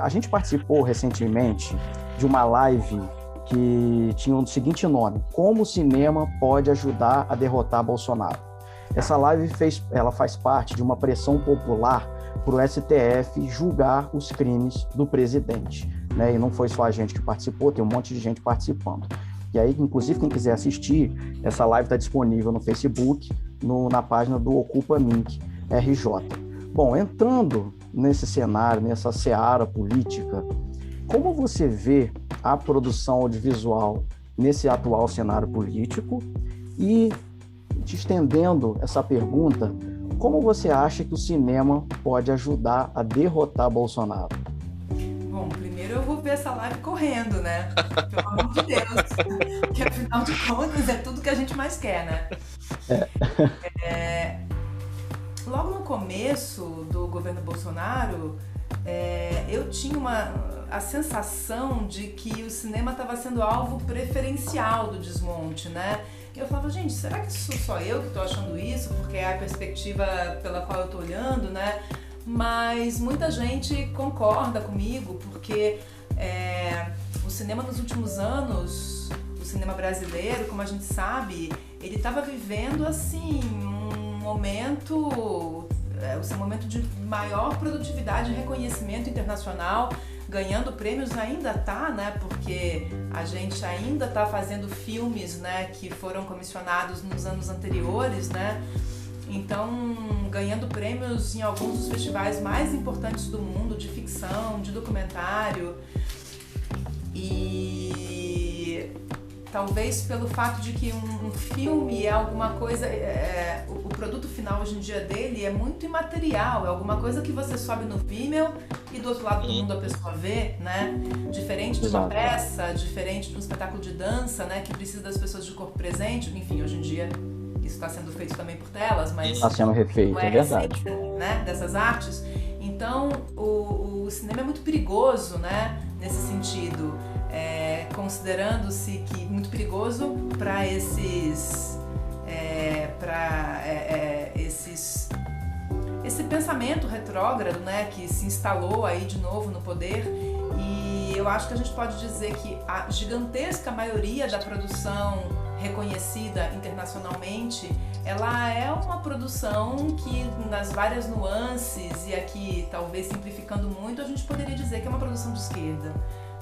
a gente participou recentemente de uma live que tinha o seguinte nome: Como o cinema pode ajudar a derrotar Bolsonaro. Essa live faz parte de uma pressão popular para o STF julgar os crimes do presidente, né? E não foi só a gente que participou, tem um monte de gente participando. E aí, inclusive, quem quiser assistir, essa live está disponível no Facebook, na página do Ocupa Minc RJ. Bom, entrando nesse cenário, nessa seara política, como você vê a produção audiovisual nesse atual cenário político? E, te estendendo essa pergunta, como você acha que o cinema pode ajudar a derrotar Bolsonaro? Bom, primeiro eu vou ver essa live correndo, né? Pelo amor de Deus. Porque afinal de contas é tudo que a gente mais quer, né? Logo no começo do governo Bolsonaro, eu tinha a sensação de que o cinema estava sendo alvo preferencial do desmonte, né? E eu falava, gente, será que sou só eu que estou achando isso? Porque é a perspectiva pela qual eu estou olhando, né? Mas muita gente concorda comigo, porque O cinema nos últimos anos, o cinema brasileiro, como a gente sabe, ele estava vivendo assim um momento, o seu momento de maior produtividade e reconhecimento internacional, ganhando prêmios ainda tá, né? Porque a gente ainda tá fazendo filmes, né, que foram comissionados nos anos anteriores, né? Então, ganhando prêmios em alguns dos festivais mais importantes do mundo, de ficção, de documentário. E talvez pelo fato de que um filme é alguma coisa, o produto final hoje em dia dele é muito imaterial, é alguma coisa que você sobe no Vimeo e do outro lado do mundo a pessoa vê, né? Diferente de uma peça, diferente de um espetáculo de dança, né? Que precisa das pessoas de corpo presente, enfim, hoje em dia isso está sendo feito também por telas, mas está sendo refeito, é verdade, né? Dessas artes. Então, o cinema é muito perigoso, né? Nesse sentido, considerando-se que muito perigoso para esse pensamento retrógrado, né, que se instalou aí de novo no poder. E eu acho que a gente pode dizer que a gigantesca maioria da produção reconhecida internacionalmente, ela é uma produção que, nas várias nuances, e aqui talvez simplificando muito, a gente poderia dizer que é uma produção de esquerda,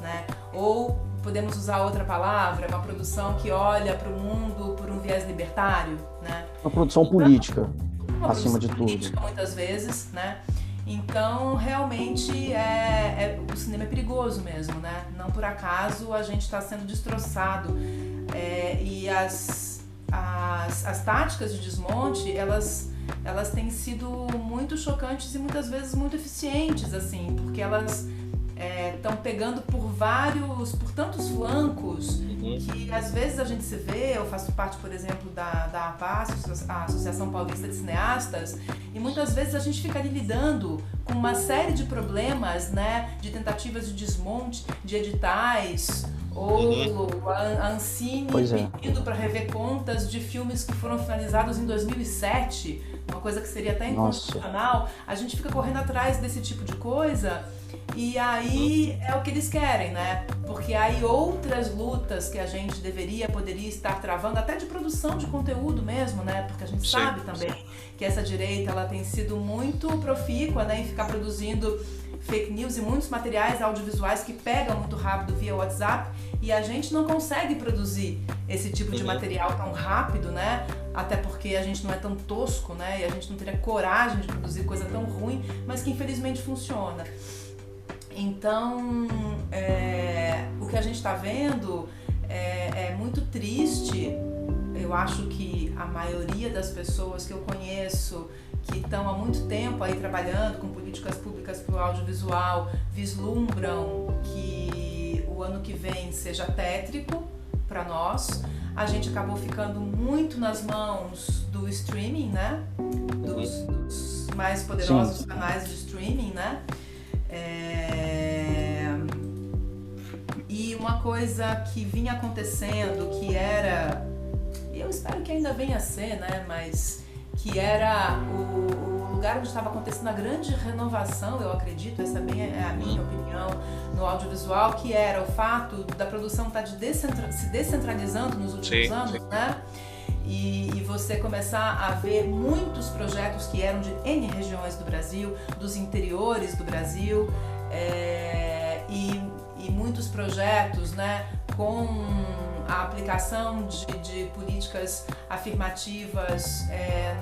né? Ou podemos usar outra palavra, uma produção que olha para o mundo por um viés libertário, né? Uma produção política, acima de tudo. Política, muitas vezes, né? Então, realmente, o cinema é perigoso mesmo, né? Não por acaso a gente está sendo destroçado. E as táticas de desmonte, elas têm sido muito chocantes e muitas vezes muito eficientes, assim, porque elas estão pegando por tantos flancos, que às vezes a gente se vê. Eu faço parte, por exemplo, da APA, a Associação Paulista de Cineastas, e muitas vezes a gente fica ali lidando com uma série de problemas, né, de tentativas de desmonte de editais, ou a Ancine pedindo para rever contas de filmes que foram finalizados em 2007, uma coisa que seria até inconstitucional. A gente fica correndo atrás desse tipo de coisa, e aí é o que eles querem, né? Porque aí outras lutas que a gente poderia estar travando, até de produção de conteúdo mesmo, né? Porque a gente sabe também que essa direita, ela tem sido muito profícua, né, em ficar produzindo fake news e muitos materiais audiovisuais que pegam muito rápido via WhatsApp, e a gente não consegue produzir esse tipo de material tão rápido, né? Até porque a gente não é tão tosco, né? E a gente não teria coragem de produzir coisa tão ruim, mas que infelizmente funciona. Então, o que a gente está vendo é muito triste. Eu acho que a maioria das pessoas que eu conheço, que estão há muito tempo aí trabalhando com políticas públicas para o audiovisual, vislumbram que o ano que vem seja tétrico para nós. A gente acabou ficando muito nas mãos do streaming, né? Dos mais poderosos canais de streaming, né? E uma coisa que vinha acontecendo, que era, eu espero que ainda venha a ser, né? Mas que era o lugar onde estava acontecendo a grande renovação, eu acredito, essa bem é a minha opinião, no audiovisual, que era o fato da produção estar se descentralizando nos últimos anos, né? E você começar a ver muitos projetos que eram de N regiões do Brasil, dos interiores do Brasil, e muitos projetos, né, com a aplicação de políticas afirmativas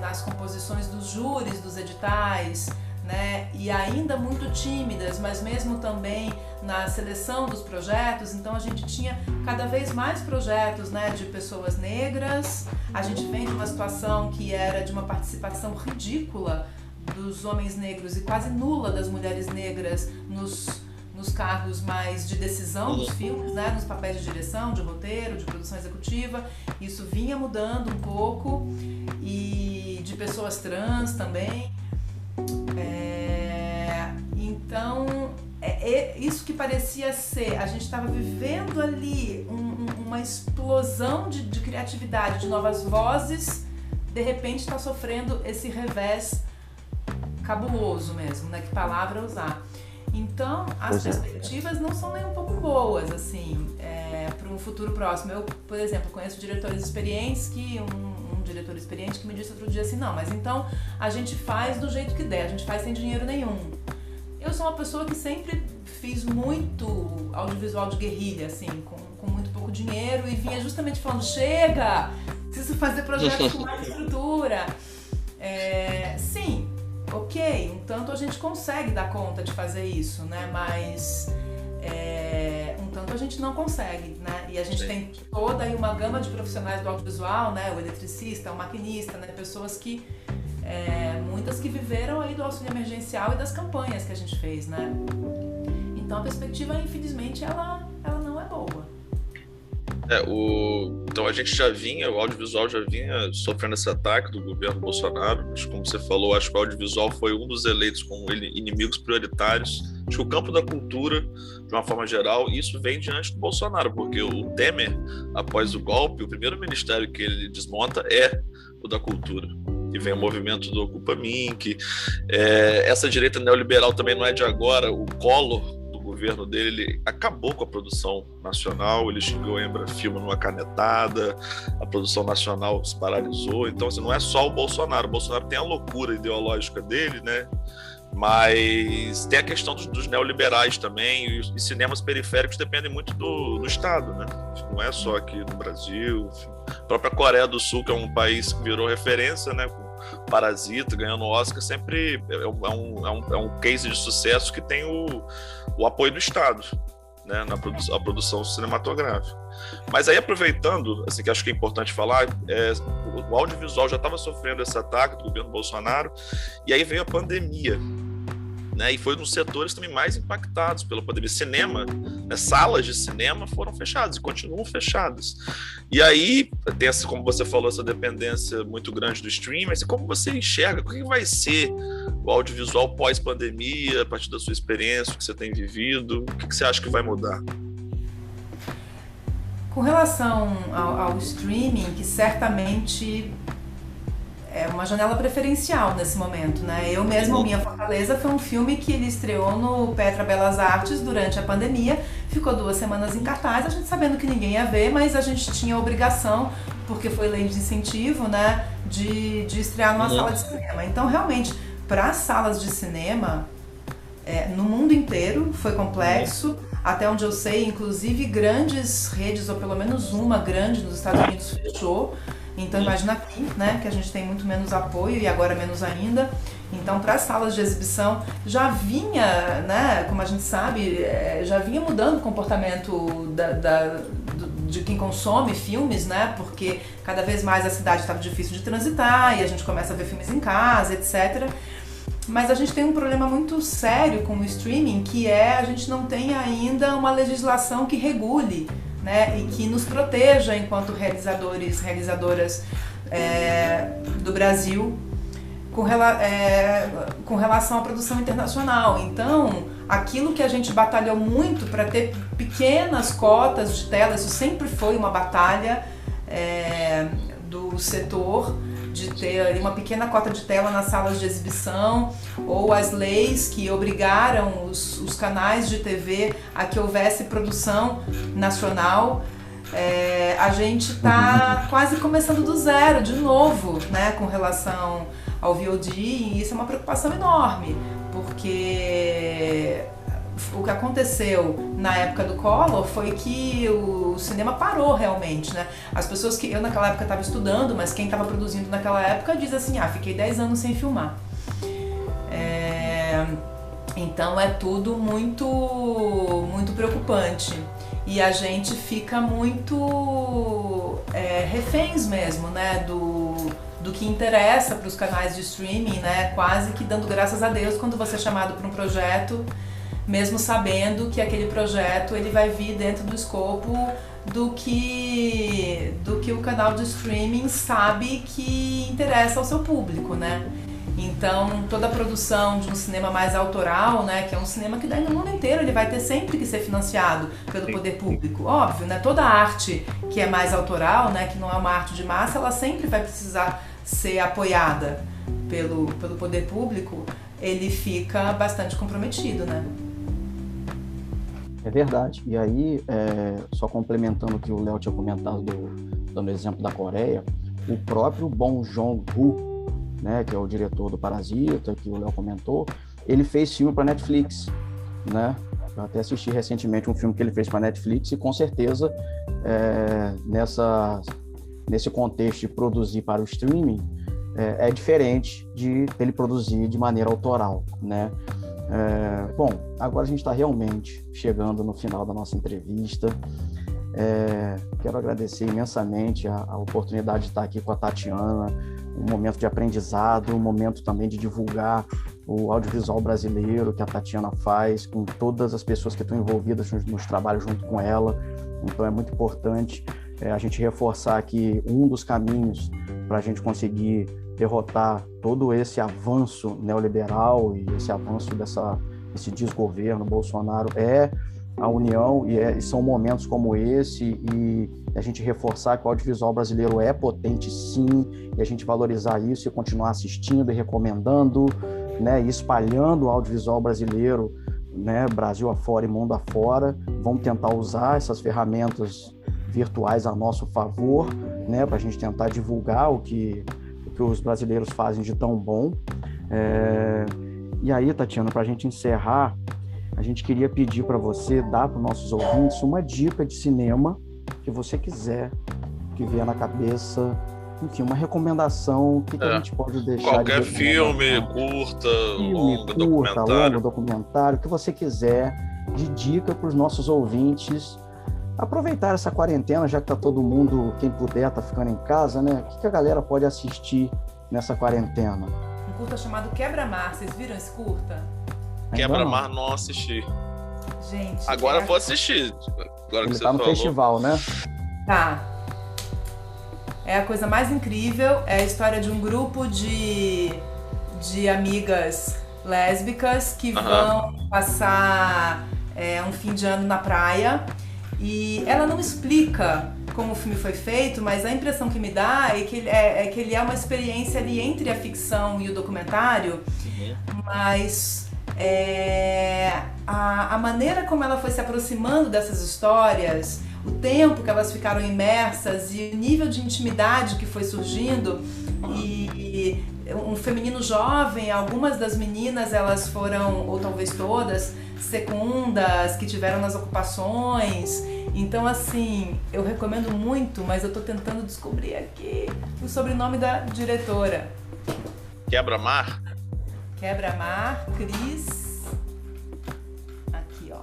nas composições dos júris dos editais, né, e ainda muito tímidas, mas mesmo também na seleção dos projetos. Então a gente tinha cada vez mais projetos, né, de pessoas negras. A gente vem de uma situação que era de uma participação ridícula dos homens negros e quase nula das mulheres negras nos cargos mais de decisão dos filmes, né, nos papéis de direção, de roteiro, de produção executiva. Isso vinha mudando um pouco, e de pessoas trans também. Então, isso que parecia ser, a gente estava vivendo ali uma explosão de criatividade, de novas vozes, de repente está sofrendo esse revés cabuloso mesmo, né? Que palavra usar. Então, as perspectivas não são nem um pouco boas, assim, para um futuro próximo. Eu, por exemplo, conheço diretores experientes um diretor experiente que me disse outro dia assim, não, mas então a gente faz do jeito que der, a gente faz sem dinheiro nenhum. Eu sou uma pessoa que sempre fiz muito audiovisual de guerrilha, assim, com muito pouco dinheiro, e vinha justamente falando, chega, preciso fazer projetos com mais estrutura. Sim, ok, um tanto a gente consegue dar conta de fazer isso, né? Mas um tanto a gente não consegue, né? E a gente tem toda aí uma gama de profissionais do audiovisual, né? O eletricista, o maquinista, né? Pessoas que muitas que viveram aí do auxílio emergencial e das campanhas que a gente fez, né? Então a perspectiva, infelizmente, ela não é boa. Então a gente o audiovisual já vinha sofrendo esse ataque do governo Bolsonaro, mas como você falou, acho que o audiovisual foi um dos eleitos como inimigos prioritários. Acho que o campo da cultura, de uma forma geral, isso vem diante do Bolsonaro, porque o Temer, após o golpe, o primeiro ministério que ele desmonta é o da cultura. E vem o movimento do Ocupa Minc. Essa direita neoliberal também não é de agora. O Collor, o governo dele, ele acabou com a produção nacional, ele xingou a Embrafilme numa canetada, a produção nacional se paralisou. Então, assim, não é só o Bolsonaro tem a loucura ideológica dele, né? Mas tem a questão dos neoliberais também, e cinemas periféricos dependem muito do Estado, né? Não é só aqui no Brasil, enfim. A própria Coreia do Sul, que é um país que virou referência, né? Parasita, ganhando o Oscar, sempre é um case de sucesso que tem o apoio do Estado, né, a produção cinematográfica. Mas aí, aproveitando, assim, que acho que é importante falar, o audiovisual já estava sofrendo esse ataque do governo Bolsonaro, e aí veio a pandemia, né, e foi um dos setores também mais impactados pela pandemia. Cinema, né, salas de cinema foram fechadas e continuam fechadas. E aí tem, como você falou, essa dependência muito grande do streaming. Mas como você enxerga, o que vai ser o audiovisual pós-pandemia, a partir da sua experiência, o que você tem vivido? O que você acha que vai mudar? Com relação ao streaming, que certamente é uma janela preferencial nesse momento, né? Eu mesmo, Minha Fortaleza, foi um filme que ele estreou no Petra Belas Artes durante a pandemia, ficou 2 semanas em cartaz, a gente sabendo que ninguém ia ver, mas a gente tinha a obrigação, porque foi lei de incentivo, né, de estrear numa sala de cinema. Então, realmente, para as salas de cinema, no mundo inteiro foi complexo, até onde eu sei, inclusive grandes redes, ou pelo menos uma grande nos Estados Unidos fechou. Então imagina aqui, né, que a gente tem muito menos apoio e agora menos ainda. Então, para as salas de exibição já vinha, né, como a gente sabe, já vinha mudando o comportamento de quem consome filmes, né, porque cada vez mais a cidade estava difícil de transitar e a gente começa a ver filmes em casa, etc. Mas a gente tem um problema muito sério com o streaming, que a gente não tem ainda uma legislação que regule, né, e que nos proteja enquanto realizadoras do Brasil com relação à produção internacional. Então, aquilo que a gente batalhou muito para ter pequenas cotas de tela, isso sempre foi uma batalha do setor, de ter uma pequena cota de tela nas salas de exibição, ou as leis que obrigaram os canais de TV a que houvesse produção nacional. A gente está quase começando do zero de novo, né, com relação ao VOD, e isso é uma preocupação enorme, porque o que aconteceu na época do Collor foi que o cinema parou realmente, né? As pessoas que eu naquela época estava estudando, mas quem estava produzindo naquela época diz assim, fiquei 10 anos sem filmar. Então é tudo muito, muito preocupante. E a gente fica muito reféns mesmo, né, do que interessa para os canais de streaming, né? Quase que dando graças a Deus quando você é chamado para um projeto, mesmo sabendo que aquele projeto ele vai vir dentro do escopo do que o canal de streaming sabe que interessa ao seu público, né? Então, toda a produção de um cinema mais autoral, né, que é um cinema que daí no mundo inteiro ele vai ter sempre que ser financiado pelo poder público, óbvio, né? Toda arte que é mais autoral, né, que não é uma arte de massa, ela sempre vai precisar ser apoiada pelo poder público, ele fica bastante comprometido, né? É verdade. E aí, só complementando o que o Léo tinha comentado, dando exemplo da Coreia, o próprio Bong Joon-ho, né, que é o diretor do Parasita, que o Léo comentou, ele fez filme para Netflix, né? Eu até assisti recentemente um filme que ele fez para Netflix e com certeza nesse contexto de produzir para o streaming é diferente de ele produzir de maneira autoral, né? Bom, agora a gente está realmente chegando no final da nossa entrevista. Quero agradecer imensamente a oportunidade de estar aqui com a Tatiana, um momento de aprendizado, um momento também de divulgar o audiovisual brasileiro que a Tatiana faz, com todas as pessoas que estão envolvidas nos trabalhos junto com ela. Então é muito importante a gente reforçar que um dos caminhos para a gente conseguir derrotar todo esse avanço neoliberal e esse avanço desse desgoverno Bolsonaro é a união, e são momentos como esse, e a gente reforçar que o audiovisual brasileiro é potente sim, e a gente valorizar isso e continuar assistindo e recomendando, né, e espalhando o audiovisual brasileiro, né, Brasil afora e mundo afora. Vamos tentar usar essas ferramentas virtuais a nosso favor, né, para a gente tentar divulgar o que os brasileiros fazem de tão bom. E aí, Tatiana, para a gente encerrar, a gente queria pedir para você dar para os nossos ouvintes uma dica de cinema que você quiser, que vier na cabeça, enfim, uma recomendação, o que a gente pode deixar qualquer filme, curta, longo, documentário, o que você quiser de dica para os nossos ouvintes aproveitar essa quarentena, já que tá todo mundo, quem puder, tá ficando em casa, né? O que a galera pode assistir nessa quarentena? Um curta chamado Quebra-Mar, vocês viram esse curta? Quebra-Mar não assisti. Gente, agora eu vou assistir. Agora ele que você tá no falou. festival, né? Tá. É a coisa mais incrível, é a história de um grupo de amigas lésbicas que vão passar um fim de ano na praia, e ela não explica como o filme foi feito, mas a impressão que me dá é que ele é uma experiência ali entre a ficção e o documentário, mas a maneira como ela foi se aproximando dessas histórias, o tempo que elas ficaram imersas e o nível de intimidade que foi surgindo, e um feminino jovem, algumas das meninas elas foram, ou talvez todas, secundas, que tiveram nas ocupações. Então assim, eu recomendo muito, mas eu tô tentando descobrir aqui o sobrenome da diretora. Quebra-Mar? Quebra-Mar, Cris... Aqui, ó.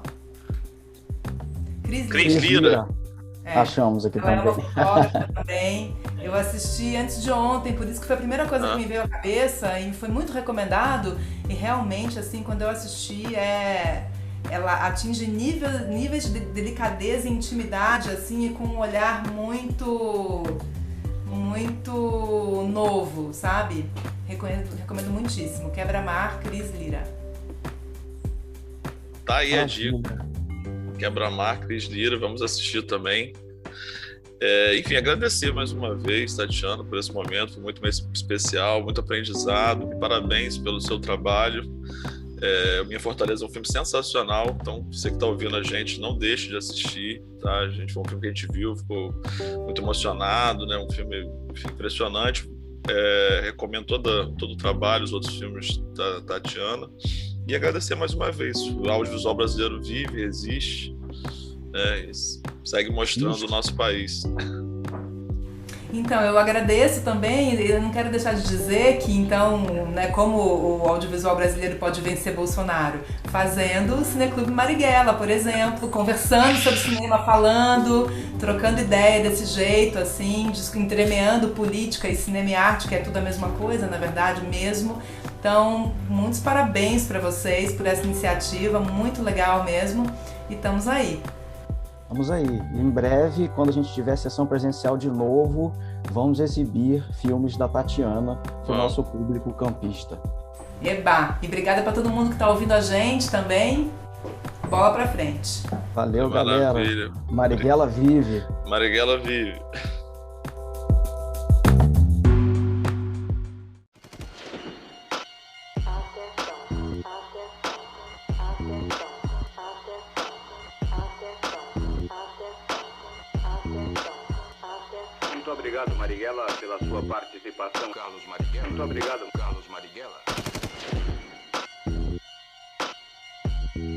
Cris Lira. Achamos aqui também. Ela é uma também. fotógrafa também. Eu assisti antes de ontem, por isso que foi a primeira coisa que me veio à cabeça e foi muito recomendado. E realmente, assim, quando eu assisti, ela atinge níveis de delicadeza e intimidade, assim, e com um olhar muito novo, sabe? Recomendo muitíssimo. Quebra-Mar, Cris Lira. Tá aí a dica. Quebra-Mar, Cris Lira, vamos assistir também. Enfim, agradecer mais uma vez, Tatiana, por esse momento, foi muito mais especial, muito aprendizado, e parabéns pelo seu trabalho. Minha Fortaleza é um filme sensacional, então você que está ouvindo a gente, não deixe de assistir, tá? Foi um filme que a gente viu, ficou muito emocionado, né? Um filme impressionante. Recomendo todo o trabalho, os outros filmes da Tatiana, e agradecer mais uma vez. O audiovisual brasileiro vive, existe, né? Segue mostrando o nosso país. Então, eu agradeço também, eu não quero deixar de dizer que, então, né, como o audiovisual brasileiro pode vencer Bolsonaro? Fazendo o Cineclube Marighella, por exemplo, conversando sobre cinema, falando, trocando ideia desse jeito, assim, entremeando política e cinema e arte, que é tudo a mesma coisa, na verdade, mesmo. Então, muitos parabéns para vocês por essa iniciativa, muito legal mesmo, e estamos aí. Vamos aí. Em breve, quando a gente tiver sessão presencial de novo, vamos exibir filmes da Tatiana para o nosso público campista. Eba! E obrigada para todo mundo que está ouvindo a gente também. Bola para frente. Valeu, galera. Marighella vive. Marighella vive. Atenção, atenção, atenção, atenção, obrigado, Marighella, pela sua participação. Carlos Marighella. Muito obrigado, Carlos Marighella.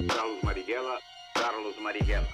Carlos Marighella. Carlos Marighella.